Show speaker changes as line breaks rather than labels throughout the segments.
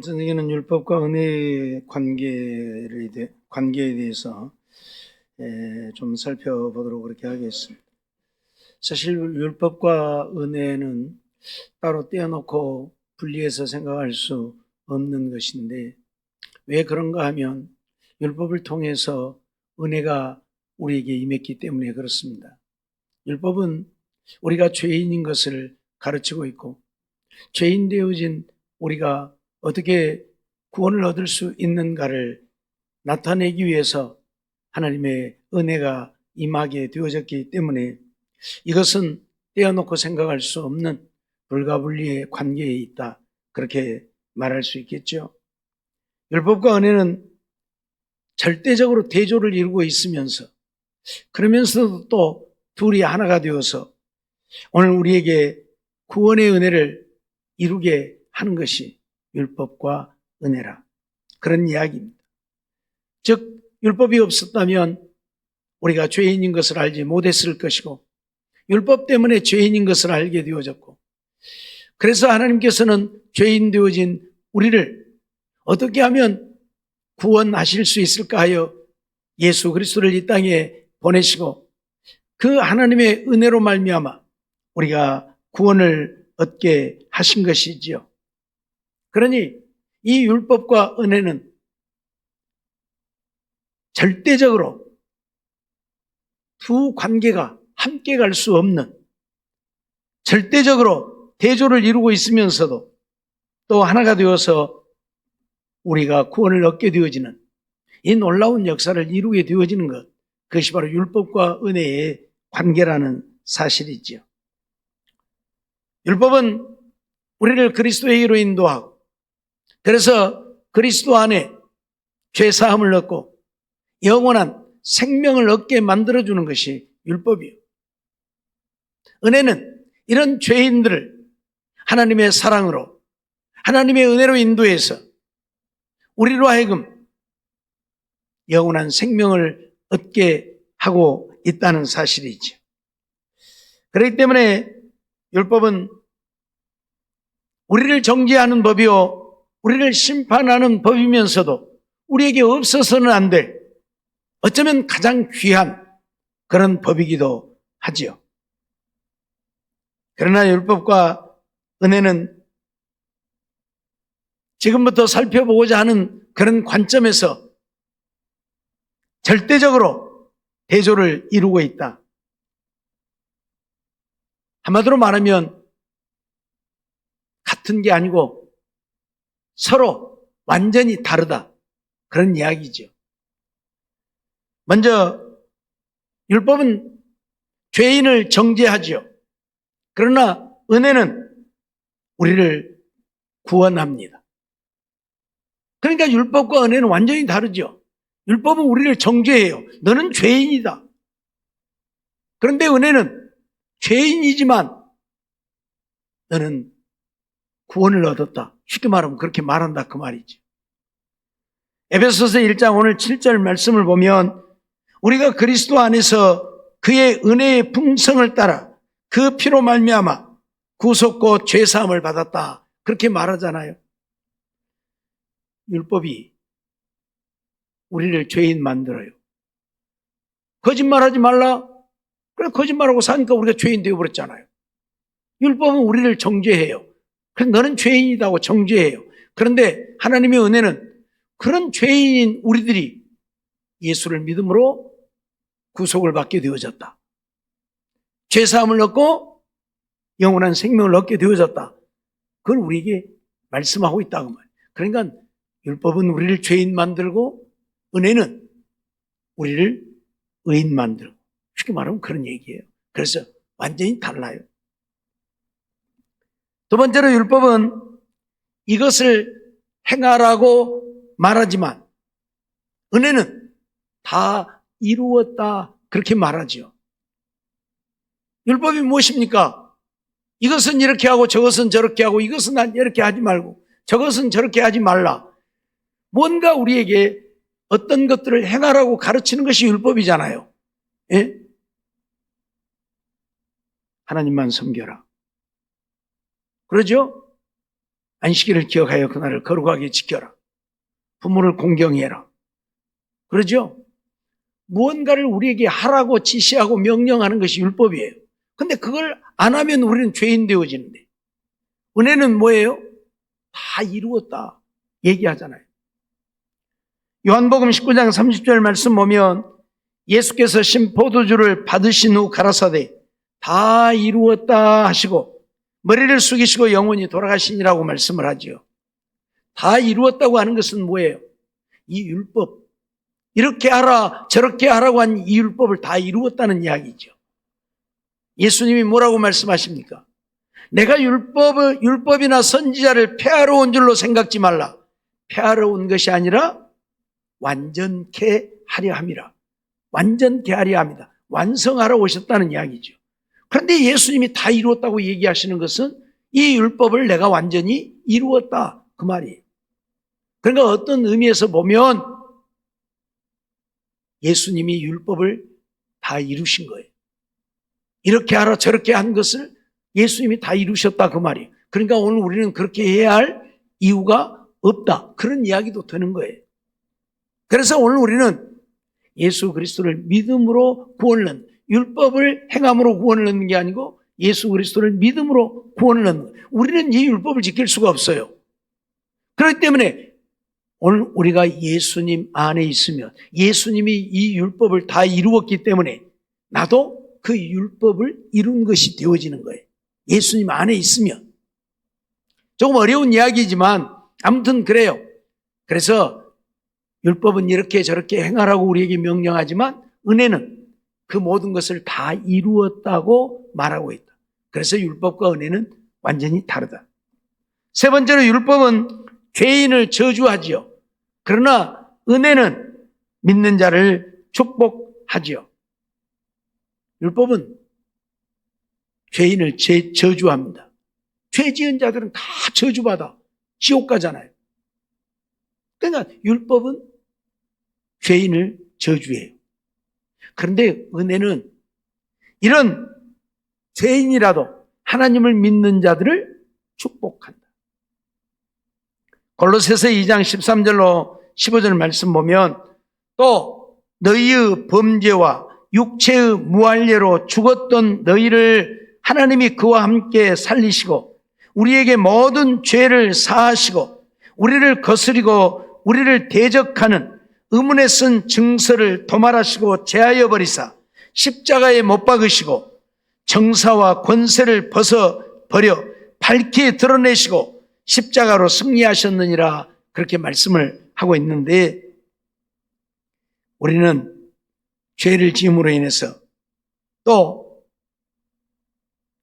선생님은 율법과 은혜의 관계에 대해서 좀 살펴보도록 그렇게 하겠습니다. 사실 율법과 은혜는 따로 떼어놓고 분리해서 생각할 수 없는 것인데, 왜 그런가 하면 율법을 통해서 은혜가 우리에게 임했기 때문에 그렇습니다. 율법은 우리가 죄인인 것을 가르치고 있고, 죄인 되어진 우리가 어떻게 구원을 얻을 수 있는가를 나타내기 위해서 하나님의 은혜가 임하게 되어졌기 때문에 이것은 떼어놓고 생각할 수 없는 불가분리의 관계에 있다, 그렇게 말할 수 있겠죠. 율법과 은혜는 절대적으로 대조를 이루고 있으면서, 그러면서도 또 둘이 하나가 되어서 오늘 우리에게 구원의 은혜를 이루게 하는 것이 율법과 은혜라, 그런 이야기입니다. 즉, 율법이 없었다면 우리가 죄인인 것을 알지 못했을 것이고, 율법 때문에 죄인인 것을 알게 되어졌고, 그래서 하나님께서는 죄인 되어진 우리를 어떻게 하면 구원하실 수 있을까 하여 예수 그리스도를 이 땅에 보내시고, 그 하나님의 은혜로 말미암아 우리가 구원을 얻게 하신 것이지요. 그러니 이 율법과 은혜는 절대적으로 두 관계가 함께 갈 수 없는, 절대적으로 대조를 이루고 있으면서도 또 하나가 되어서 우리가 구원을 얻게 되어지는 이 놀라운 역사를 이루게 되어지는 것, 그것이 바로 율법과 은혜의 관계라는 사실이지요. 율법은 우리를 그리스도에게로 인도하고, 그래서 그리스도 안에 죄사함을 얻고 영원한 생명을 얻게 만들어주는 것이 율법이에요. 은혜는 이런 죄인들을 하나님의 사랑으로, 하나님의 은혜로 인도해서 우리로 하여금 영원한 생명을 얻게 하고 있다는 사실이죠. 그렇기 때문에 율법은 우리를 정죄하는 법이요, 우리를 심판하는 법이면서도 우리에게 없어서는 안 될, 어쩌면 가장 귀한 그런 법이기도 하지요. 그러나 율법과 은혜는 지금부터 살펴보고자 하는 그런 관점에서 절대적으로 대조를 이루고 있다. 한마디로 말하면 같은 게 아니고 서로 완전히 다르다, 그런 이야기죠. 먼저 율법은 죄인을 정죄하지요. 그러나 은혜는 우리를 구원합니다. 그러니까 율법과 은혜는 완전히 다르죠. 율법은 우리를 정죄해요. 너는 죄인이다. 그런데 은혜는 죄인이지만 너는 구원을 얻었다. 쉽게 말하면 그렇게 말한다, 그 말이지. 에베소서 1장 오늘 7절 말씀을 보면 우리가 그리스도 안에서 그의 은혜의 풍성을 따라 그 피로 말미암아 구속고 죄사함을 받았다, 그렇게 말하잖아요. 율법이 우리를 죄인 만들어요. 거짓말하지 말라. 그래, 거짓말하고 사니까 우리가 죄인 되어버렸잖아요. 율법은 우리를 정죄해요. 그래서 너는 죄인이다고 정죄해요. 그런데 하나님의 은혜는 그런 죄인인 우리들이 예수를 믿음으로 구속을 받게 되어졌다. 죄사함을 얻고 영원한 생명을 얻게 되어졌다. 그걸 우리에게 말씀하고 있다고 말이에요. 그러니까 율법은 우리를 죄인 만들고 은혜는 우리를 의인 만들고, 쉽게 말하면 그런 얘기예요. 그래서 완전히 달라요. 두 번째로 율법은 이것을 행하라고 말하지만 은혜는 다 이루었다, 그렇게 말하죠. 율법이 무엇입니까? 이것은 이렇게 하고 저것은 저렇게 하고, 이것은 이렇게 하지 말고 저것은 저렇게 하지 말라. 뭔가 우리에게 어떤 것들을 행하라고 가르치는 것이 율법이잖아요. 예? 하나님만 섬겨라, 그러죠? 안식일을 기억하여 그날을 거룩하게 지켜라. 부모를 공경해라. 그러죠? 무언가를 우리에게 하라고 지시하고 명령하는 것이 율법이에요. 근데 그걸 안 하면 우리는 죄인 되어지는데, 은혜는 뭐예요? 다 이루었다 얘기하잖아요. 요한복음 19장 30절 말씀 보면 예수께서 신 포도주를 받으신 후 가라사대 다 이루었다 하시고 머리를 숙이시고 영원히 돌아가시니라고 말씀을 하죠. 다 이루었다고 하는 것은 뭐예요? 이 율법, 이렇게 하라 저렇게 하라고 한 이 율법을 다 이루었다는 이야기죠. 예수님이 뭐라고 말씀하십니까? 내가 율법이나 선지자를 폐하러 온 줄로 생각지 말라. 폐하러 온 것이 아니라 완전케 하려 함이라. 완전케 하려 합니다. 완성하러 오셨다는 이야기죠. 그런데 예수님이 다 이루었다고 얘기하시는 것은 이 율법을 내가 완전히 이루었다 그 말이에요. 그러니까 어떤 의미에서 보면 예수님이 율법을 다 이루신 거예요. 이렇게 하라 저렇게 한 것을 예수님이 다 이루셨다 그 말이에요. 그러니까 오늘 우리는 그렇게 해야 할 이유가 없다 그런 이야기도 되는 거예요. 그래서 오늘 우리는 예수 그리스도를 믿음으로 구원을 얻는, 율법을 행함으로 구원을 얻는 게 아니고 예수 그리스도를 믿음으로 구원을 얻는 거예요. 우리는 이 율법을 지킬 수가 없어요. 그렇기 때문에 오늘 우리가 예수님 안에 있으면 예수님이 이 율법을 다 이루었기 때문에 나도 그 율법을 이룬 것이 되어지는 거예요. 예수님 안에 있으면. 조금 어려운 이야기지만 아무튼 그래요. 그래서 율법은 이렇게 저렇게 행하라고 우리에게 명령하지만 은혜는 그 모든 것을 다 이루었다고 말하고 있다. 그래서 율법과 은혜는 완전히 다르다. 세 번째로 율법은 죄인을 저주하지요. 그러나 은혜는 믿는 자를 축복하지요. 율법은 죄인을 저주합니다. 죄 지은 자들은 다 저주받아 지옥 가잖아요. 그러니까 율법은 죄인을 저주해요. 그런데 은혜는 이런 죄인이라도 하나님을 믿는 자들을 축복한다. 골로새서 2장 13절로 15절 말씀 보면 또 너희의 범죄와 육체의 무할례로 죽었던 너희를 하나님이 그와 함께 살리시고 우리에게 모든 죄를 사하시고 우리를 거스리고 우리를 대적하는 의문에 쓴 증서를 도말하시고 제하여 버리사 십자가에 못 박으시고 정사와 권세를 벗어버려 밝히 드러내시고 십자가로 승리하셨느니라 그렇게 말씀을 하고 있는데 우리는 죄를 지음으로 인해서 또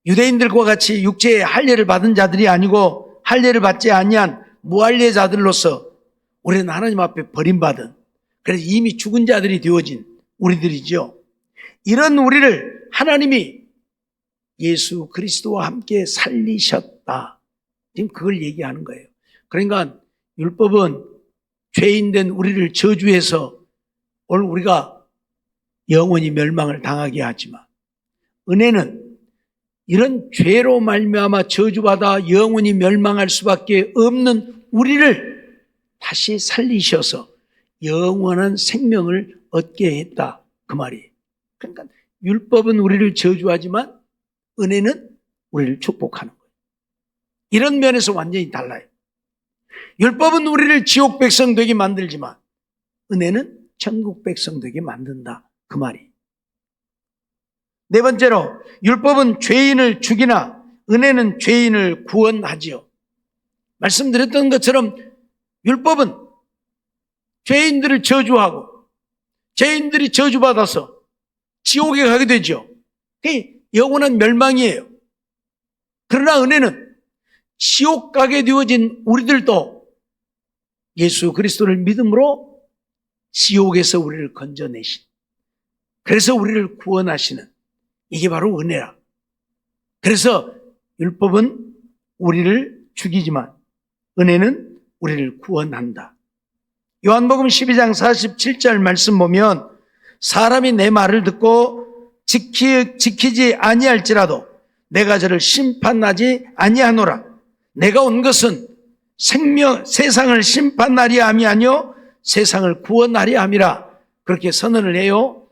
유대인들과 같이 육체의 할례를 받은 자들이 아니고 할례를 받지 아니한 무할례자들로서 우리는 하나님 앞에 버림받은 그래서 이미 죽은 자들이 되어진 우리들이죠. 이런 우리를 하나님이 예수 그리스도와 함께 살리셨다. 지금 그걸 얘기하는 거예요. 그러니까 율법은 죄인된 우리를 저주해서 오늘 우리가 영원히 멸망을 당하게 하지만 은혜는 이런 죄로 말미암아 저주받아 영원히 멸망할 수밖에 없는 우리를 다시 살리셔서 영원한 생명을 얻게 했다 그 말이에요. 그러니까 율법은 우리를 저주하지만 은혜는 우리를 축복하는 거예요. 이런 면에서 완전히 달라요. 율법은 우리를 지옥 백성 되게 만들지만 은혜는 천국 백성 되게 만든다 그 말이에요. 네 번째로 율법은 죄인을 죽이나 은혜는 죄인을 구원하지요. 말씀드렸던 것처럼 율법은 죄인들을 저주하고 죄인들이 저주받아서 지옥에 가게 되죠. 그게 영원한 멸망이에요. 그러나 은혜는 지옥 가게 되어진 우리들도 예수 그리스도를 믿음으로 지옥에서 우리를 건져내신 그래서 우리를 구원하시는 이게 바로 은혜라. 그래서 율법은 우리를 죽이지만 은혜는 우리를 구원한다. 요한복음 12장 47절 말씀 보면 사람이 내 말을 듣고 지키지 아니할지라도 내가 저를 심판하지 아니하노라. 내가 온 것은 세상을 심판하리 함이 아니요 세상을 구원하리 함이라 그렇게 선언을 해요.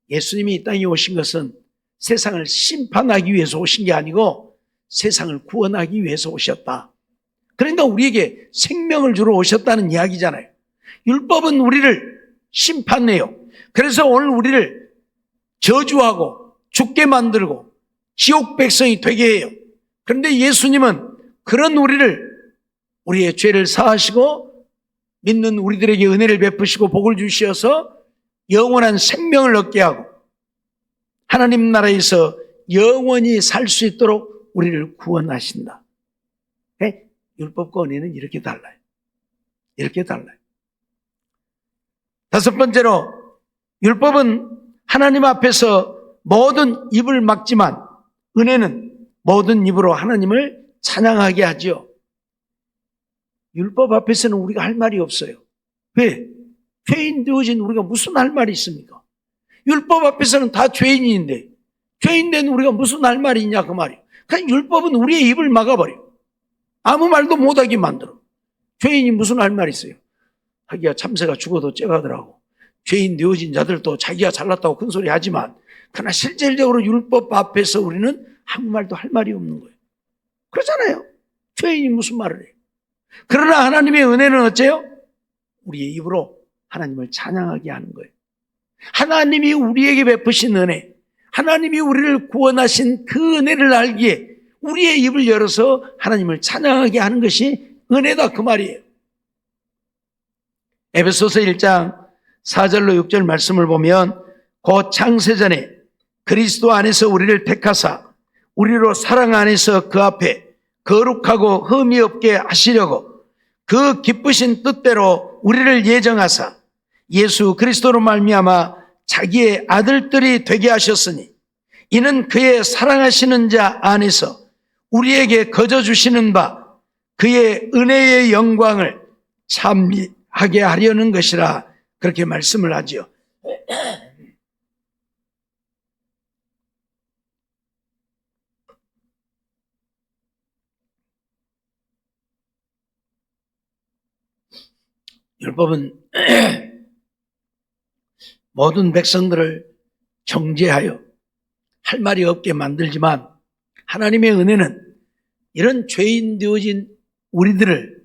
예수님이 이 땅에 오신 것은 세상을 심판하기 위해서 오신 게 아니고 세상을 구원하기 위해서 오셨다. 그러니까 우리에게 생명을 주러 오셨다는 이야기잖아요. 율법은 우리를 심판해요. 그래서 오늘 우리를 저주하고 죽게 만들고 지옥 백성이 되게 해요. 그런데 예수님은 그런 우리의 죄를 사하시고 믿는 우리들에게 은혜를 베푸시고 복을 주셔서 영원한 생명을 얻게 하고 하나님 나라에서 영원히 살 수 있도록 우리를 구원하신다. 네? 율법과 은혜는 이렇게 달라요. 이렇게 달라요. 다섯 번째로 율법은 하나님 앞에서 모든 입을 막지만 은혜는 모든 입으로 하나님을 찬양하게 하지요. 율법 앞에서는 우리가 할 말이 없어요. 왜? 죄인 되어진 우리가 무슨 할 말이 있습니까? 율법 앞에서는 다 죄인인데 죄인 된 우리가 무슨 할 말이 있냐 그 말이에요. 그냥 율법은 우리의 입을 막아버려. 아무 말도 못하게 만들어. 죄인이 무슨 할 말이 있어요? 자기가 참새가 죽어도 째가더라고. 죄인 되어진 자들도 자기가 잘났다고 큰 소리 하지만 그러나 실질적으로 율법 앞에서 우리는 아무 말도 할 말이 없는 거예요. 그렇잖아요. 죄인이 무슨 말을 해요. 그러나 하나님의 은혜는 어째요? 우리의 입으로 하나님을 찬양하게 하는 거예요. 하나님이 우리에게 베푸신 은혜, 하나님이 우리를 구원하신 그 은혜를 알기에 우리의 입을 열어서 하나님을 찬양하게 하는 것이 은혜다 그 말이에요. 에베소서 1장 4절로 6절 말씀을 보면 곧 창세전에 그리스도 안에서 우리를 택하사 우리로 사랑 안에서 그 앞에 거룩하고 흠이 없게 하시려고 그 기쁘신 뜻대로 우리를 예정하사 예수 그리스도로 말미암아 자기의 아들들이 되게 하셨으니 이는 그의 사랑하시는 자 안에서 우리에게 거저 주시는 바 그의 은혜의 영광을 찬미하게 하려는 것이라 그렇게 말씀을 하지요. 율법은 모든 백성들을 정죄하여 할 말이 없게 만들지만 하나님의 은혜는 이런 죄인 되어진 우리들을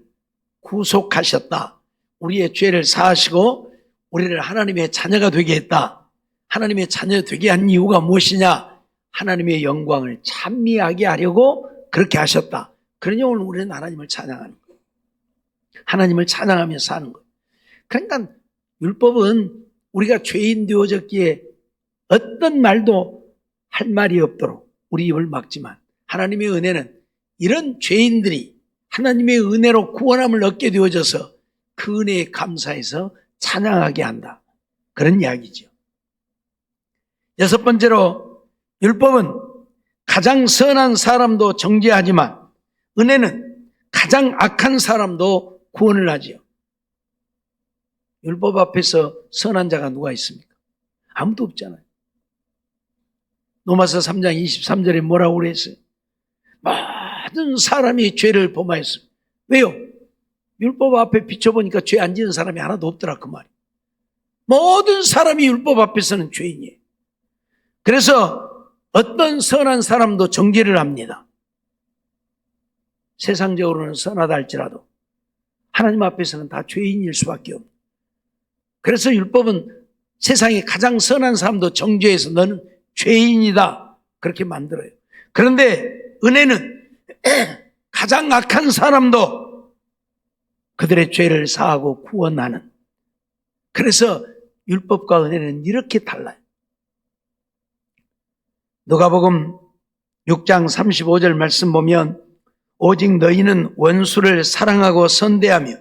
구속하셨다. 우리의 죄를 사하시고 우리를 하나님의 자녀가 되게 했다. 하나님의 자녀 되게 한 이유가 무엇이냐? 하나님의 영광을 찬미하게 하려고 그렇게 하셨다. 그러니 오늘 우리는 하나님을 찬양하는 거예요. 하나님을 찬양하며 사는 거예요. 그러니까 율법은 우리가 죄인 되어졌기에 어떤 말도 할 말이 없도록 우리 입을 막지만 하나님의 은혜는 이런 죄인들이 하나님의 은혜로 구원함을 얻게 되어져서 그 은혜에 감사해서 찬양하게 한다. 그런 이야기죠. 여섯 번째로 율법은 가장 선한 사람도 정죄하지만 은혜는 가장 악한 사람도 구원을 하지요. 율법 앞에서 선한 자가 누가 있습니까? 아무도 없잖아요. 로마서 3장 23절에 뭐라고 그랬어요? 모든 사람이 죄를 범하였습니다. 왜요? 율법 앞에 비춰보니까 죄 안 지은 사람이 하나도 없더라 그 말이에요. 모든 사람이 율법 앞에서는 죄인이에요. 그래서 어떤 선한 사람도 정죄를 합니다. 세상적으로는 선하다 할지라도 하나님 앞에서는 다 죄인일 수밖에 없어요. 그래서 율법은 세상에 가장 선한 사람도 정죄해서 너는 죄인이다 그렇게 만들어요. 그런데 은혜는 가장 악한 사람도 그들의 죄를 사하고 구원하는, 그래서 율법과 은혜는 이렇게 달라요. 누가복음 6장 35절 말씀 보면 오직 너희는 원수를 사랑하고 선대하며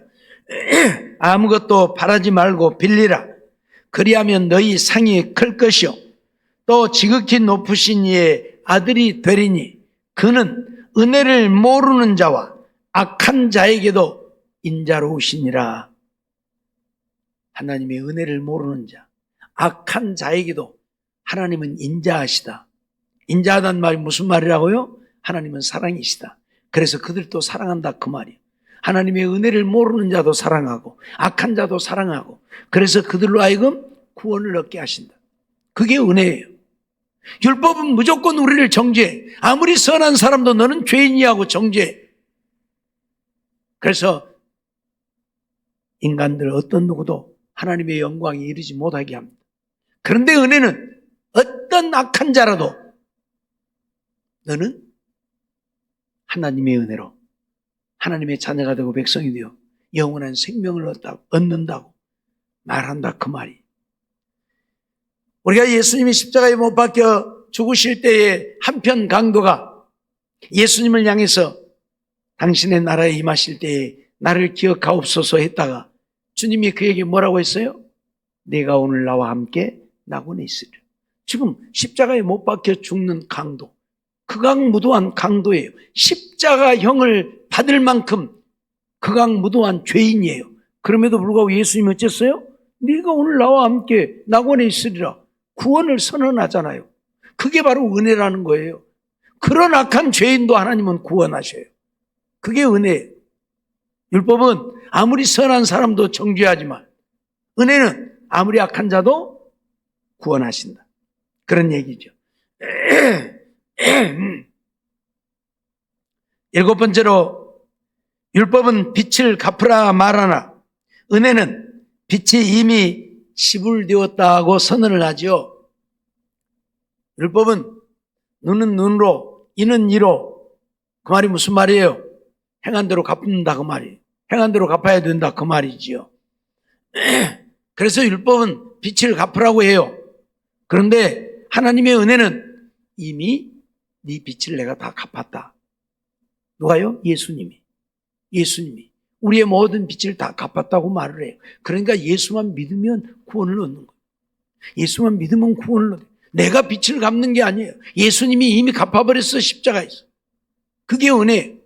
아무것도 바라지 말고 빌리라. 그리하면 너희 상이 클 것이요 또 지극히 높으신 이의 아들이 되리니 그는 은혜를 모르는 자와 악한 자에게도 인자로우시니라. 하나님의 은혜를 모르는 자, 악한 자에게도 하나님은 인자하시다. 인자하다는 말이 무슨 말이라고요? 하나님은 사랑이시다. 그래서 그들도 사랑한다 그 말이에요. 하나님의 은혜를 모르는 자도 사랑하고 악한 자도 사랑하고, 그래서 그들로 하여금 구원을 얻게 하신다. 그게 은혜예요. 율법은 무조건 우리를 정죄해. 아무리 선한 사람도 너는 죄인이야 하고 정죄해. 그래서 인간들 어떤 누구도 하나님의 영광에 이르지 못하게 합니다. 그런데 은혜는 어떤 악한 자라도 너는 하나님의 은혜로 하나님의 자녀가 되고 백성이 되어 영원한 생명을 얻는다고 말한다 그 말이. 우리가 예수님이 십자가에 못 박혀 죽으실 때에 한편 강도가 예수님을 향해서 당신의 나라에 임하실 때에 나를 기억하옵소서 했다가 주님이 그에게 뭐라고 했어요? 내가 오늘 나와 함께 낙원에 있으리라. 지금 십자가에 못 박혀 죽는 강도, 극악무도한 강도예요. 십자가형을 받을 만큼 극악무도한 죄인이에요. 그럼에도 불구하고 예수님이 어쨌어요? 네가 오늘 나와 함께 낙원에 있으리라. 구원을 선언하잖아요. 그게 바로 은혜라는 거예요. 그런 악한 죄인도 하나님은 구원하셔요. 그게 은혜예요. 율법은 아무리 선한 사람도 정죄하지만 은혜는 아무리 악한 자도 구원하신다. 그런 얘기죠. 일곱 번째로, 율법은 빛을 갚으라 말하나 은혜는 빛이 이미 시불되었다고 선언을 하죠. 율법은 눈은 눈으로, 이는 이로. 그 말이 무슨 말이에요? 행한 대로 갚는다 그 말이에요. 행한 대로 갚아야 된다 그 말이지요. 그래서 율법은 빛을 갚으라고 해요. 그런데 하나님의 은혜는 이미 네 빛을 내가 다 갚았다. 누가요? 예수님이 우리의 모든 빛을 다 갚았다고 말을 해요. 그러니까 예수만 믿으면 구원을 얻는 거예요. 예수만 믿으면 구원을 얻어요. 내가 빛을 갚는 게 아니에요. 예수님이 이미 갚아버렸어, 십자가에서. 그게 은혜예요.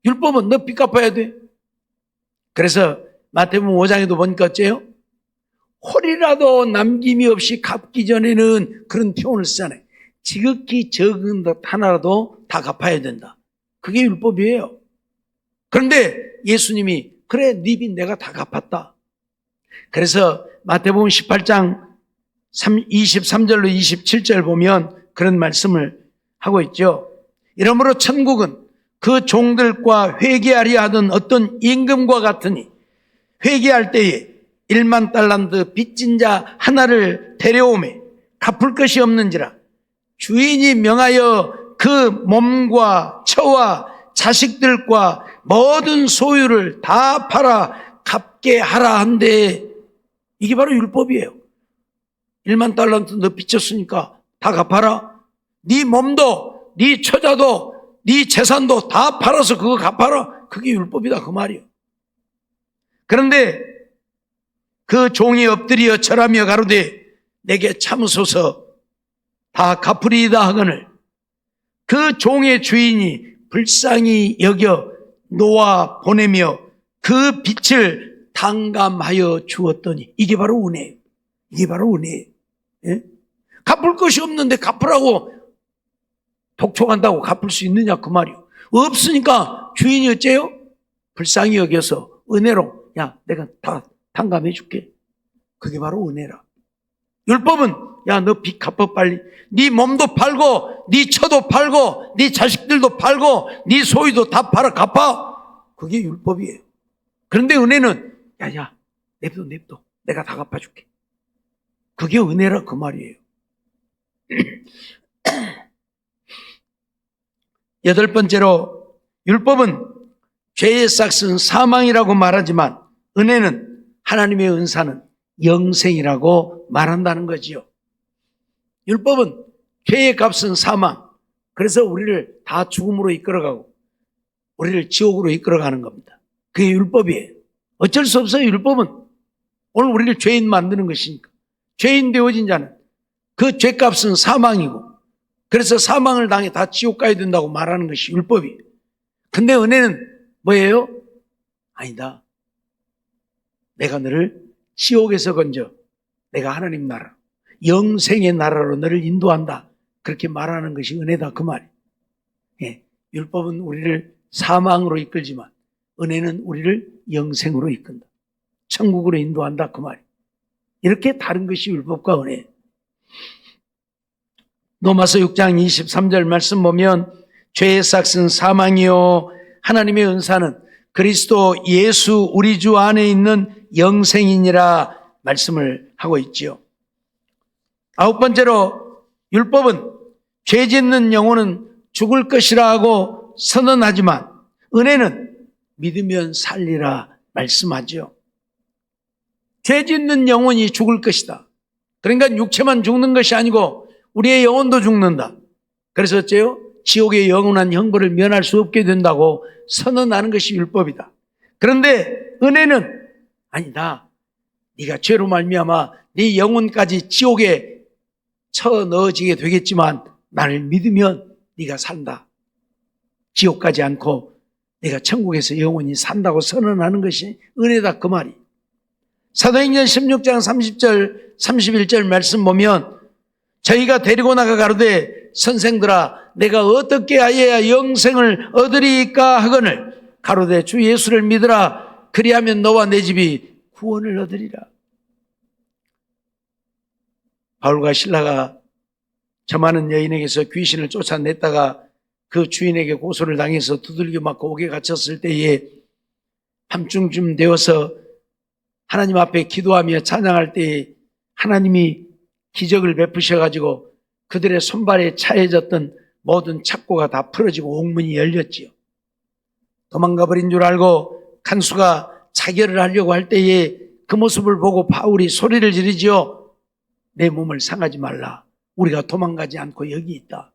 율법은 너 빚 갚아야 돼. 그래서 마태복음 5장에도 보니까 어째요? 홀이라도 남김이 없이 갚기 전에는 그런 표현을 쓰잖아요. 지극히 적은 것 하나라도 다 갚아야 된다. 그게 율법이에요. 그런데 예수님이 그래 네 빚 내가 다 갚았다. 그래서 마태복음 18장 23절로 27절 보면 그런 말씀을 하고 있죠. 이러므로 천국은 그 종들과 회개하려 하던 어떤 임금과 같으니 회개할 때에 1만 달란트 빚진 자 하나를 데려오매 갚을 것이 없는지라 주인이 명하여 그 몸과 처와 자식들과 모든 소유를 다 팔아 갚게 하라 한데, 이게 바로 율법이에요. 1만 달란트 너 빚졌으니까 다 갚아라. 네 몸도 네 처자도 네 재산도 다 팔아서 그거 갚아라. 그게 율법이다 그 말이에요. 그런데 그 종이 엎드려 절하며 가로되 내게 참으소서 다 갚으리이다 하거늘 그 종의 주인이 불쌍히 여겨 놓아 보내며 그 빚을 탕감하여 주었더니, 이게 바로 은혜예요. 이게 바로 은혜예요. 예? 갚을 것이 없는데 갚으라고 독촉한다고 갚을 수 있느냐 그 말이요. 없으니까 주인이 어째요? 불쌍히 여겨서 은혜로 야 내가 다 탕감해 줄게. 그게 바로 은혜라. 율법은 야 너 빚 갚아 빨리. 네 몸도 팔고 네 처도 팔고 네 자식들도 팔고 네 소유도 다 팔아 갚아. 그게 율법이에요. 그런데 은혜는 야야 냅둬 내가 다 갚아줄게. 그게 은혜라 그 말이에요. 여덟 번째로, 율법은 죄의 삭은 사망이라고 말하지만 은혜는, 하나님의 은사는 영생이라고 말한다는 거지요. 율법은 죄의 값은 사망, 그래서 우리를 다 죽음으로 이끌어가고 우리를 지옥으로 이끌어가는 겁니다. 그게 율법이에요. 어쩔 수 없어요. 율법은 오늘 우리를 죄인 만드는 것이니까. 죄인 되어진 자는 그 죄값은 사망이고, 그래서 사망을 당해 다 지옥 가야 된다고 말하는 것이 율법이에요. 근데 은혜는 뭐예요? 아니다. 내가 너를 지옥에서 건져 내가 하나님 나라, 영생의 나라로 너를 인도한다. 그렇게 말하는 것이 은혜다 그 말이에요. 예. 율법은 우리를 사망으로 이끌지만 은혜는 우리를 영생으로 이끈다. 천국으로 인도한다 그 말이에요. 이렇게 다른 것이 율법과 은혜예요. 로마서 6장 23절 말씀 보면 죄의 삭은 사망이요 하나님의 은사는 그리스도 예수 우리 주 안에 있는 영생이니라 말씀을 하고 있지요. 아홉 번째로 율법은 죄 짓는 영혼은 죽을 것이라 하고 선언하지만 은혜는 믿으면 살리라 말씀하죠. 죄 짓는 영혼이 죽을 것이다. 그러니까 육체만 죽는 것이 아니고 우리의 영혼도 죽는다. 그래서 어째요? 지옥의 영원한 형벌을 면할 수 없게 된다고 선언하는 것이 율법이다. 그런데 은혜는 아니다. 네가 죄로 말미암아 네 영혼까지 지옥에 쳐 넣어지게 되겠지만 나를 믿으면 네가 산다. 지옥 가지 않고 네가 천국에서 영원히 산다고 선언하는 것이 은혜다 그 말이. 사도행전 16장 30절 31절 말씀 보면 저희가 데리고 나가 가로되 선생들아 내가 어떻게 하여야 영생을 얻으리까 하거늘 가로되 주 예수를 믿으라 그리하면 너와 내 집이 구원을 얻으리라. 바울과 실라가 저 많은 여인에게서 귀신을 쫓아냈다가 그 주인에게 고소를 당해서 두들겨 맞고 옥에 갇혔을 때에 밤중쯤 되어서 하나님 앞에 기도하며 찬양할 때에 하나님이 기적을 베푸셔가지고 그들의 손발에 차여졌던 모든 착고가 다 풀어지고 옥문이 열렸지요. 도망가버린 줄 알고 간수가 자결을 하려고 할 때에 그 모습을 보고 바울이 소리를 지르지요. 내 몸을 상하지 말라. 우리가 도망가지 않고 여기 있다.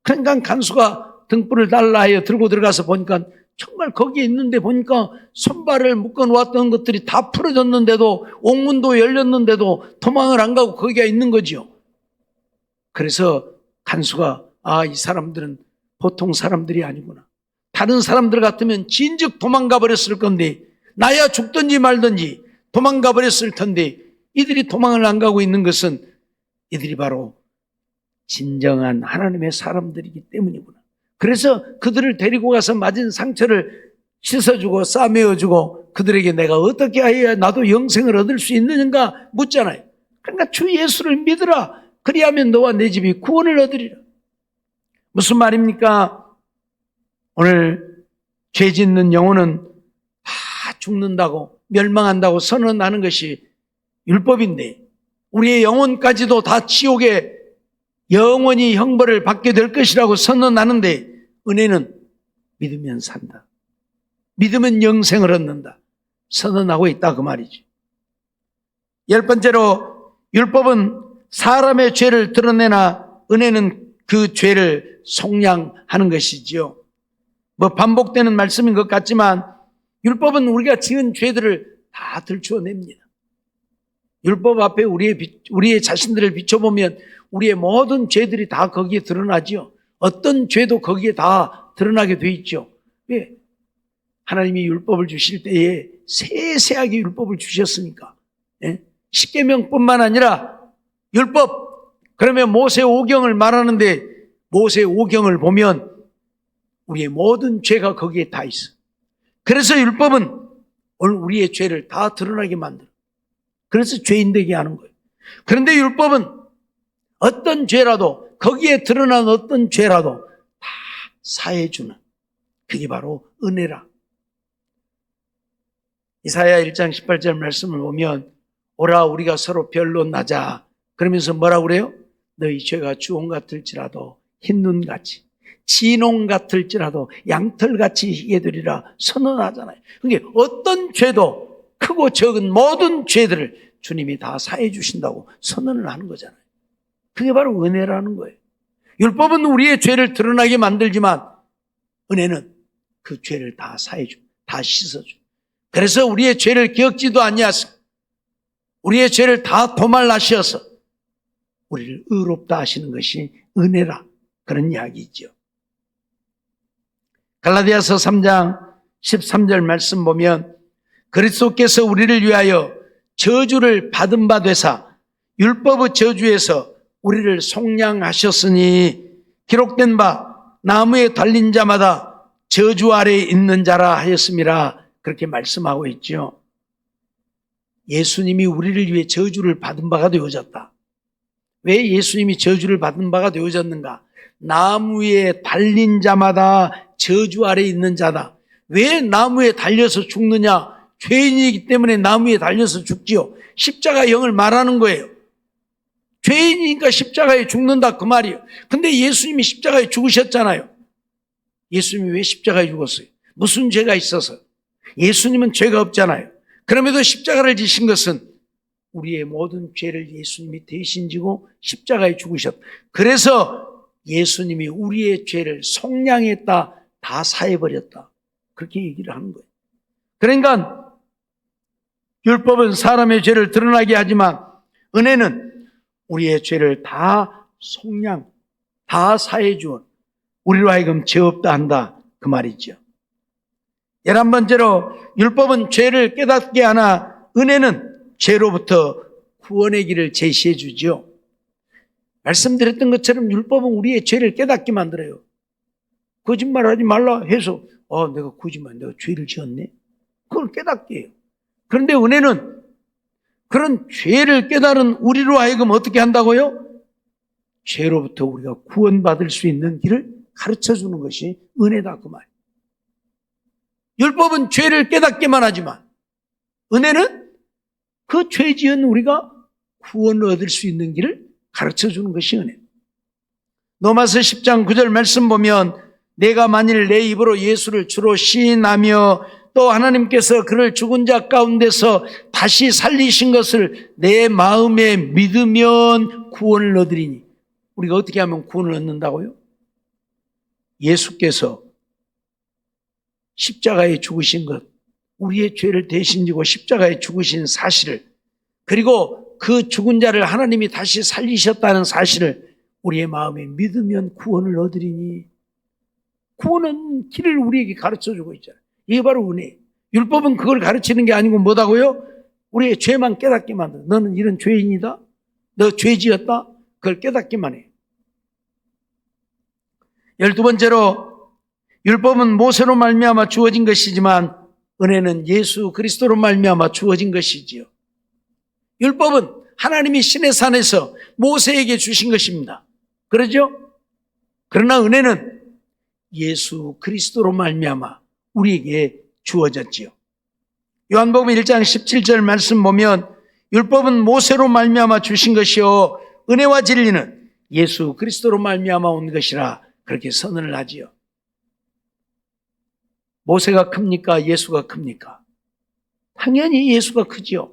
그러니까 간수가 등불을 달라 하여 들고 들어가서 보니까 정말 거기에 있는데 보니까 손발을 묶어놓았던 것들이 다 풀어졌는데도 옥문도 열렸는데도 도망을 안 가고 거기에 있는 거죠. 그래서 간수가 이 사람들은 보통 사람들이 아니구나. 다른 사람들 같으면 진즉 도망가 버렸을 건데 나야 죽든지 말든지 도망가 버렸을 텐데 이들이 도망을 안 가고 있는 것은 이들이 바로 진정한 하나님의 사람들이기 때문이구나. 그래서 그들을 데리고 가서 맞은 상처를 씻어주고 싸매어주고 그들에게 내가 어떻게 해야 나도 영생을 얻을 수 있느냐 묻잖아요. 그러니까 주 예수를 믿으라. 그리하면 너와 내 집이 구원을 얻으리라. 무슨 말입니까? 오늘 죄 짓는 영혼은 다 죽는다고 멸망한다고 선언하는 것이 율법인데 우리의 영혼까지도 다 지옥에 영원히 형벌을 받게 될 것이라고 선언하는데 은혜는 믿으면 산다. 믿으면 영생을 얻는다. 선언하고 있다 그 말이죠. 열 번째로 율법은 사람의 죄를 드러내나 은혜는 그 죄를 속량하는 것이지요. 반복되는 말씀인 것 같지만 율법은 우리가 지은 죄들을 다 들추어냅니다. 율법 앞에 우리의 자신들을 비춰보면 우리의 모든 죄들이 다 거기에 드러나죠. 어떤 죄도 거기에 다 드러나게 돼 있죠. 왜? 하나님이 율법을 주실 때에 세세하게 율법을 주셨으니까. 예? 십계명뿐만 아니라 율법, 그러면 모세 오경을 말하는데 모세 오경을 보면 우리의 모든 죄가 거기에 다 있어. 그래서 율법은 오늘 우리의 죄를 다 드러나게 만들어. 그래서 죄인 되게 하는 거예요. 그런데 율법은 어떤 죄라도 거기에 드러난 어떤 죄라도 다 사해주는 그게 바로 은혜라. 이사야 1장 18절 말씀을 보면 오라 우리가 서로 변론하자 그러면서 뭐라고 그래요? 너희 죄가 주홍 같을지라도 흰눈같이 진홍 같을지라도 양털같이 희게 되리라 선언하잖아요. 그러니까 어떤 죄도 크고 적은 모든 죄들을 주님이 다 사해 주신다고 선언을 하는 거잖아요. 그게 바로 은혜라는 거예요. 율법은 우리의 죄를 드러나게 만들지만 은혜는 그 죄를 다 사해 줘, 다 씻어 줘. 그래서 우리의 죄를 기억지도 아니하시고 우리의 죄를 다 도말하셔서 우리를 의롭다 하시는 것이 은혜라 그런 이야기죠. 갈라디아서 3장 13절 말씀 보면 그리스도께서 우리를 위하여 저주를 받은 바 되사 율법의 저주에서 우리를 속량하셨으니 기록된 바 나무에 달린 자마다 저주 아래에 있는 자라 하였음이라 그렇게 말씀하고 있죠. 예수님이 우리를 위해 저주를 받은 바가 되어졌다. 왜 예수님이 저주를 받은 바가 되어졌는가? 나무에 달린 자마다 저주 아래에 있는 자다. 왜 나무에 달려서 죽느냐? 죄인이기 때문에 나무에 달려서 죽지요. 십자가 영을 말하는 거예요. 죄인이니까 십자가에 죽는다 그 말이에요. 근데 예수님이 십자가에 죽으셨잖아요. 예수님이 왜 십자가에 죽었어요? 무슨 죄가 있어서? 예수님은 죄가 없잖아요. 그럼에도 십자가를 지신 것은 우리의 모든 죄를 예수님이 대신 지고 십자가에 죽으셨다. 그래서 예수님이 우리의 죄를 속량했다, 다 사해버렸다. 그렇게 얘기를 하는 거예요. 그러니까 율법은 사람의 죄를 드러나게 하지만 은혜는 우리의 죄를 다 속량, 다 사해 주어 우리로 하여금 죄 없다 한다 그 말이죠. 11번째로 율법은 죄를 깨닫게 하나 은혜는 죄로부터 구원의 길을 제시해 주죠. 말씀드렸던 것처럼 율법은 우리의 죄를 깨닫게 만들어요. 거짓말하지 말라 해서 내가 거짓말, 내가 죄를 지었네. 그걸 깨닫게 해요. 그런데 은혜는 그런 죄를 깨달은 우리로 하여금 어떻게 한다고요? 죄로부터 우리가 구원받을 수 있는 길을 가르쳐주는 것이 은혜다 그 말이에요. 율법은 죄를 깨닫게만 하지만 은혜는 그 죄 지은 우리가 구원을 얻을 수 있는 길을 가르쳐주는 것이 은혜. 로마서 10장 9절 말씀 보면 내가 만일 내 입으로 예수를 주로 시인하며 또 하나님께서 그를 죽은 자 가운데서 다시 살리신 것을 내 마음에 믿으면 구원을 얻으리니. 우리가 어떻게 하면 구원을 얻는다고요? 예수께서 십자가에 죽으신 것, 우리의 죄를 대신 지고 십자가에 죽으신 사실을, 그리고 그 죽은 자를 하나님이 다시 살리셨다는 사실을 우리의 마음에 믿으면 구원을 얻으리니. 구원은 길을 우리에게 가르쳐주고 있잖아요. 이게 바로 은혜. 율법은 그걸 가르치는 게 아니고 뭐다고요? 우리의 죄만 깨닫게 만들어. 너는 이런 죄인이다. 너 죄 지었다. 그걸 깨닫기만 해. 12번째로 율법은 모세로 말미암아 주어진 것이지만 은혜는 예수 그리스도로 말미암아 주어진 것이지요. 율법은 하나님이 시내 산에서 모세에게 주신 것입니다. 그러죠? 그러나 은혜는 예수 그리스도로 말미암아 우리에게 주어졌지요. 요한복음 1장 17절 말씀 보면 율법은 모세로 말미암아 주신 것이요 은혜와 진리는 예수 그리스도로 말미암아 온 것이라 그렇게 선언을 하지요. 모세가 큽니까? 예수가 큽니까? 당연히 예수가 크지요.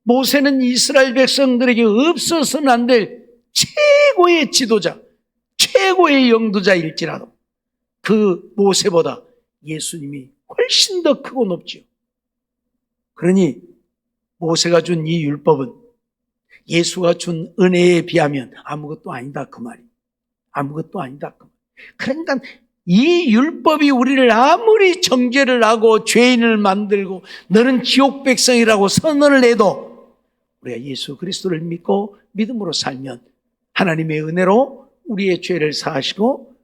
모세는 이스라엘 백성들에게 없어서는 안 될 최고의 지도자, 최고의 영도자일지라도 그 모세보다 예수님이 훨씬 더 크고 높지요. 그러니 모세가 준 이 율법은 예수가 준 은혜에 비하면 아무것도 아니다 그 말이에요. 아무것도 아니다 그 말이에요. 그러니까 이 율법이 우리를 아무리 정죄를 하고 죄인을 만들고 너는 지옥 백성이라고 선언을 해도 우리가 예수 그리스도를 믿고 믿음으로 살면 하나님의 은혜로 우리의 죄를 사하시고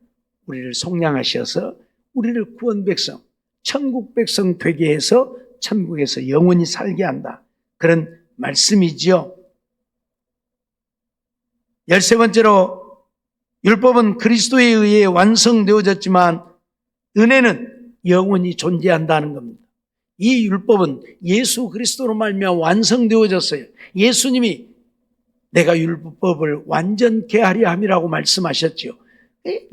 우리를 속량하셔서 우리를 구원 백성, 천국 백성 되게 해서 천국에서 영원히 살게 한다. 그런 말씀이지요. 13번째로 율법은 그리스도에 의해 완성되어졌지만 은혜는 영원히 존재한다는 겁니다. 이 율법은 예수 그리스도로 말미암아 완성되어졌어요. 예수님이 내가 율법을 완전케 하려 함이라고 말씀하셨죠.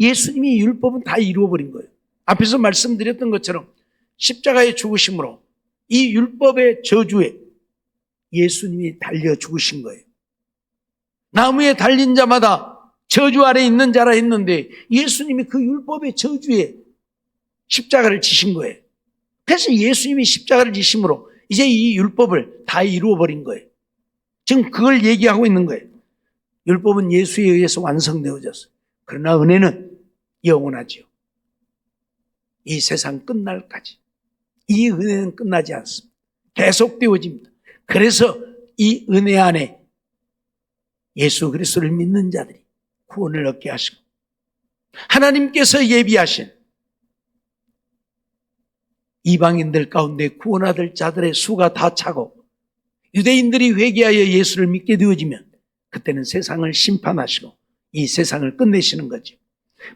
예수님이 율법은 다 이루어버린 거예요. 앞에서 말씀드렸던 것처럼 십자가의 죽으심으로 이 율법의 저주에 예수님이 달려 죽으신 거예요. 나무에 달린 자마다 저주 아래 있는 자라 했는데 예수님이 그 율법의 저주에 십자가를 지신 거예요. 그래서 예수님이 십자가를 지심으로 이제 이 율법을 다 이루어버린 거예요. 지금 그걸 얘기하고 있는 거예요. 율법은 예수에 의해서 완성되어졌어요. 그러나 은혜는 영원하지요. 이 세상 끝날까지. 이 은혜는 끝나지 않습니다. 계속되어집니다. 그래서 이 은혜 안에 예수 그리스도를 믿는 자들이 구원을 얻게 하시고 하나님께서 예비하신 이방인들 가운데 구원받을 자들의 수가 다 차고 유대인들이 회개하여 예수를 믿게 되어지면 그때는 세상을 심판하시고 이 세상을 끝내시는 거죠.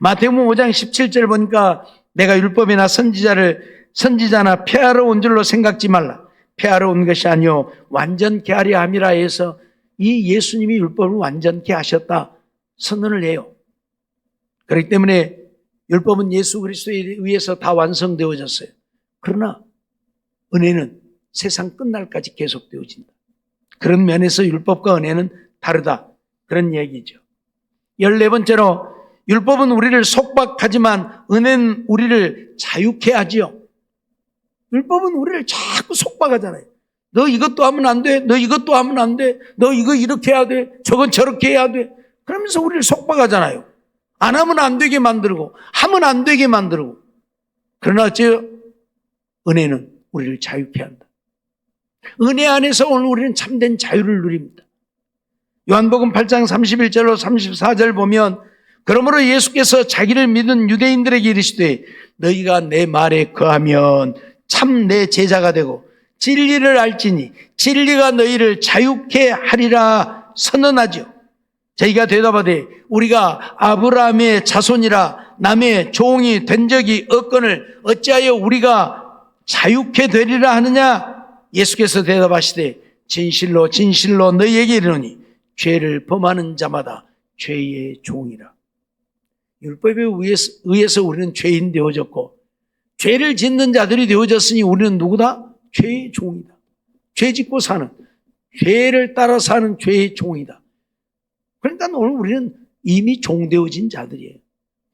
마태복음 5장 17절 보니까 내가 율법이나 선지자나 폐하러 온 줄로 생각지 말라. 폐하러 온 것이 아니요 완전케 하려 함이라 해서 이 예수님이 율법을 완전케 하셨다 선언을 해요. 그렇기 때문에 율법은 예수 그리스도에 의해서 다 완성되어졌어요. 그러나 은혜는 세상 끝날까지 계속되어진다. 그런 면에서 율법과 은혜는 다르다. 그런 얘기죠. 14번째로 율법은 우리를 속박하지만 은혜는 우리를 자유케 하지요. 율법은 우리를 자꾸 속박하잖아요. 너 이것도 하면 안 돼. 너 이것도 하면 안 돼. 너 이거 이렇게 해야 돼. 저건 저렇게 해야 돼. 그러면서 우리를 속박하잖아요. 안 하면 안 되게 만들고 하면 안 되게 만들고. 그러나 은혜는 우리를 자유케 한다. 은혜 안에서 오늘 우리는 참된 자유를 누립니다. 요한복음 8장 31절로 34절 보면 그러므로 예수께서 자기를 믿은 유대인들에게 이르시되 너희가 내 말에 거하면 참 내 제자가 되고 진리를 알지니 진리가 너희를 자유케 하리라 선언하죠. 저희가 대답하되 우리가 아브라함의 자손이라 남의 종이 된 적이 없거늘 어찌하여 우리가 자유케 되리라 하느냐. 예수께서 대답하시되 진실로 진실로 너희에게 이르노니 죄를 범하는 자마다 죄의 종이라. 율법에 의해서 우리는 죄인 되어졌고 죄를 짓는 자들이 되어졌으니 우리는 누구다? 죄의 종이다. 죄 짓고 사는, 죄를 따라 사는 죄의 종이다. 그러니까 오늘 우리는 이미 종되어진 자들이에요.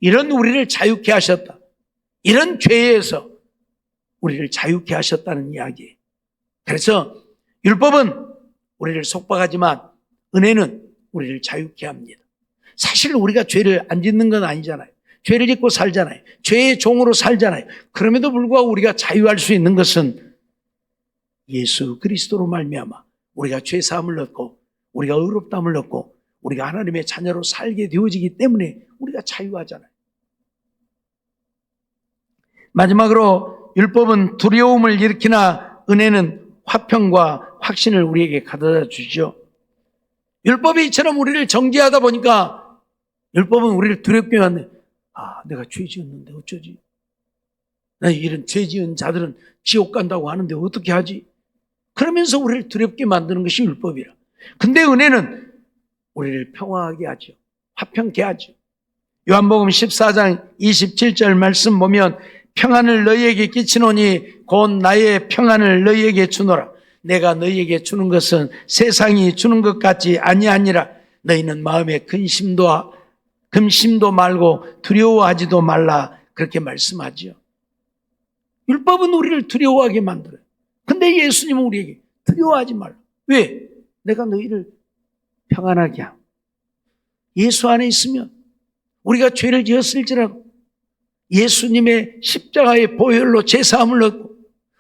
이런 우리를 자유케 하셨다. 이런 죄에서 우리를 자유케 하셨다는 이야기예요. 그래서 율법은 우리를 속박하지만 은혜는 우리를 자유케 합니다. 사실 우리가 죄를 안 짓는 건 아니잖아요. 죄를 짓고 살잖아요. 죄의 종으로 살잖아요. 그럼에도 불구하고 우리가 자유할 수 있는 것은 예수 그리스도로 말미암아 우리가 죄 사함을 얻고 우리가 의롭다함을 얻고 우리가 하나님의 자녀로 살게 되어지기 때문에 우리가 자유하잖아요. 마지막으로 율법은 두려움을 일으키나 은혜는 화평과 확신을 우리에게 가져다 주죠. 율법이 이처럼 우리를 정죄하다 보니까 율법은 우리를 두렵게 만드는, 내가 죄 지었는데 어쩌지? 나 이런 죄 지은 자들은 지옥 간다고 하는데 어떻게 하지? 그러면서 우리를 두렵게 만드는 것이 율법이라. 근데 은혜는 우리를 평화하게 하죠. 화평케 하죠. 요한복음 14장 27절 말씀 보면 평안을 너희에게 끼치노니 곧 나의 평안을 너희에게 주노라. 내가 너희에게 주는 것은 세상이 주는 것 같지 아니하니라. 너희는 마음에 근심도 말고 두려워하지도 말라. 그렇게 말씀하지요. 율법은 우리를 두려워하게 만들어요. 근데 예수님은 우리에게 두려워하지 말라. 왜? 내가 너희를 평안하게 하고 예수 안에 있으면 우리가 죄를 지었을지라도 예수님의 십자가의 보혈로 제사함을 얻고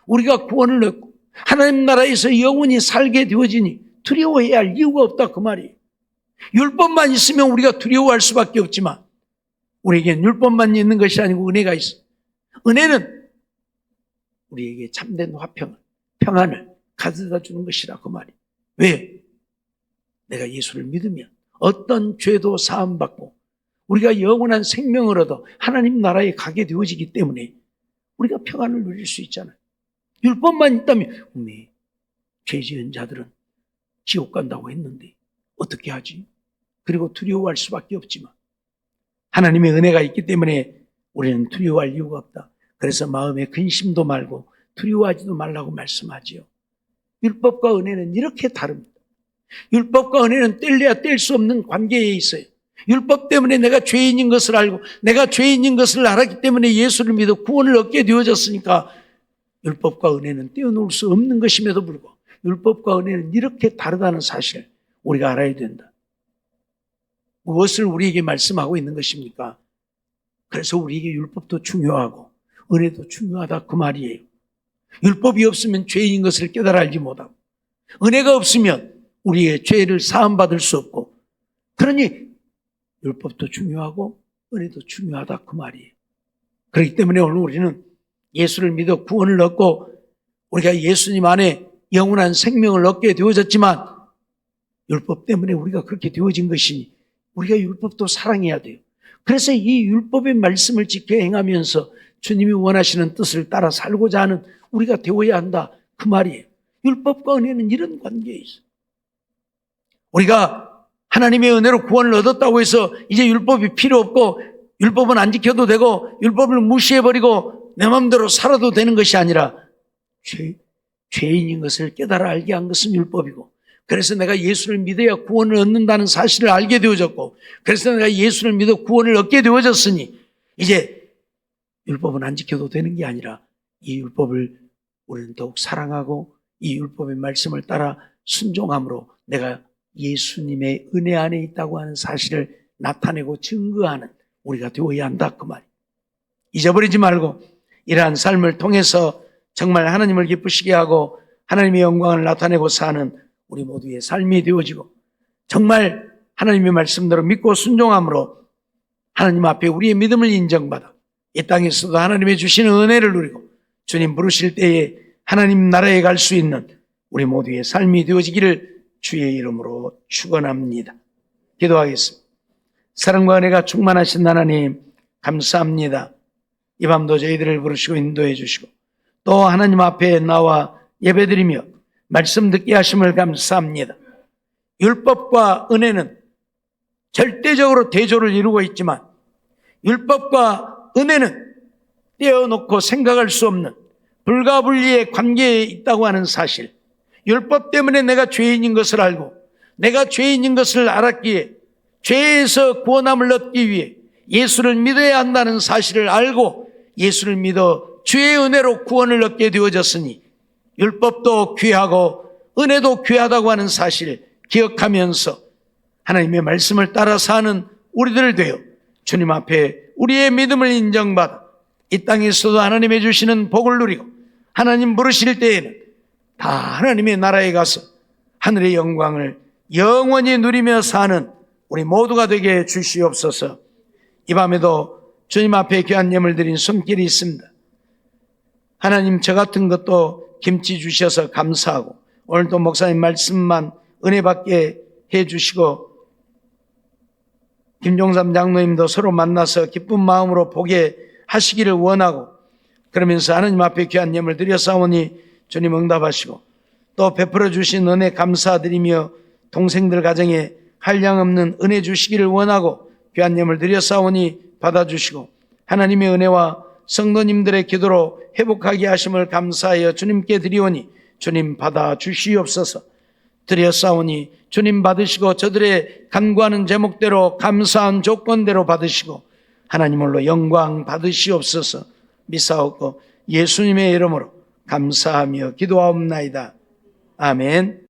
우리가 구원을 얻고 하나님 나라에서 영원히 살게 되어지니 두려워해야 할 이유가 없다 그 말이에요. 율법만 있으면 우리가 두려워할 수밖에 없지만 우리에겐 율법만 있는 것이 아니고 은혜가 있어. 은혜는 우리에게 참된 화평을, 평안을 가져다 주는 것이라 그 말이에요. 왜? 내가 예수를 믿으면 어떤 죄도 사함받고 우리가 영원한 생명을 얻어 하나님 나라에 가게 되어지기 때문에 우리가 평안을 누릴 수 있잖아요. 율법만 있다면 죄 지은 자들은 지옥 간다고 했는데 어떻게 하지? 그리고 두려워할 수밖에 없지만 하나님의 은혜가 있기 때문에 우리는 두려워할 이유가 없다. 그래서 마음에 근심도 말고 두려워하지도 말라고 말씀하지요. 율법과 은혜는 이렇게 다릅니다. 율법과 은혜는 뗄래야 뗄 수 없는 관계에 있어요. 율법 때문에 내가 죄인인 것을 알고 내가 죄인인 것을 알았기 때문에 예수를 믿어 구원을 얻게 되어졌으니까 율법과 은혜는 떼어놓을 수 없는 것임에도 불구하고 율법과 은혜는 이렇게 다르다는 사실을 우리가 알아야 된다. 무엇을 우리에게 말씀하고 있는 것입니까? 그래서 우리에게 율법도 중요하고 은혜도 중요하다 그 말이에요. 율법이 없으면 죄인인 것을 깨달아 알지 못하고 은혜가 없으면 우리의 죄를 사함받을 수 없고 그러니 율법도 중요하고 은혜도 중요하다 그 말이에요. 그렇기 때문에 오늘 우리는 예수를 믿어 구원을 얻고 우리가 예수님 안에 영원한 생명을 얻게 되어졌지만 율법 때문에 우리가 그렇게 되어진 것이니 우리가 율법도 사랑해야 돼요. 그래서 이 율법의 말씀을 지켜 행하면서 주님이 원하시는 뜻을 따라 살고자 하는 우리가 되어야 한다 그 말이에요. 율법과 은혜는 이런 관계에 있어요. 우리가 하나님의 은혜로 구원을 얻었다고 해서 이제 율법이 필요 없고 율법은 안 지켜도 되고 율법을 무시해버리고 내 마음대로 살아도 되는 것이 아니라 죄인인 것을 깨달아 알게 한 것은 율법이고, 그래서 내가 예수를 믿어야 구원을 얻는다는 사실을 알게 되어졌고, 그래서 내가 예수를 믿어 구원을 얻게 되어졌으니 이제 율법은 안 지켜도 되는 게 아니라 이 율법을 우리는 더욱 사랑하고 이 율법의 말씀을 따라 순종함으로 내가 예수님의 은혜 안에 있다고 하는 사실을 나타내고 증거하는 우리가 되어야 한다 그 말이에요. 잊어버리지 말고 이러한 삶을 통해서 정말 하나님을 기쁘시게 하고 하나님의 영광을 나타내고 사는 우리 모두의 삶이 되어지고, 정말 하나님의 말씀대로 믿고 순종함으로 하나님 앞에 우리의 믿음을 인정받아 이 땅에서도 하나님의 주시는 은혜를 누리고 주님 부르실 때에 하나님 나라에 갈 수 있는 우리 모두의 삶이 되어지기를 주의 이름으로 축원합니다. 기도하겠습니다. 사랑과 은혜가 충만하신 하나님 감사합니다. 이 밤도 저희들을 부르시고 인도해 주시고 또 하나님 앞에 나와 예배드리며 말씀 듣게 하심을 감사합니다. 율법과 은혜는 절대적으로 대조를 이루고 있지만 율법과 은혜는 떼어놓고 생각할 수 없는 불가분리의 관계에 있다고 하는 사실, 율법 때문에 내가 죄인인 것을 알고 내가 죄인인 것을 알았기에 죄에서 구원함을 얻기 위해 예수를 믿어야 한다는 사실을 알고 예수를 믿어 주의 은혜로 구원을 얻게 되어졌으니 율법도 귀하고 은혜도 귀하다고 하는 사실을 기억하면서 하나님의 말씀을 따라 사는 우리들 되어 주님 앞에 우리의 믿음을 인정받아 이 땅에서도 하나님의 주시는 복을 누리고 하나님 부르실 때에는 다 하나님의 나라에 가서 하늘의 영광을 영원히 누리며 사는 우리 모두가 되게 주시옵소서. 이 밤에도 주님 앞에 귀한 예물 드린 손길이 있습니다. 하나님 저 같은 것도 김치 주셔서 감사하고 오늘도 목사님 말씀만 은혜 받게 해주시고 김종삼 장로님도 서로 만나서 기쁜 마음으로 보게 하시기를 원하고, 그러면서 하나님 앞에 귀한 예물 드렸사오니 주님 응답하시고 또 베풀어 주신 은혜 감사드리며 동생들 가정에 한량없는 은혜 주시기를 원하고 귀한 예물 드렸사오니 받아주시고 하나님의 은혜와 성도님들의 기도로 회복하게 하심을 감사하여 주님께 드리오니 주님 받아주시옵소서. 드렸사오니 주님 받으시고 저들의 간구하는 제목대로 감사한 조건대로 받으시고 하나님으로 영광 받으시옵소서. 믿사옵고 예수님의 이름으로 감사하며 기도하옵나이다. 아멘.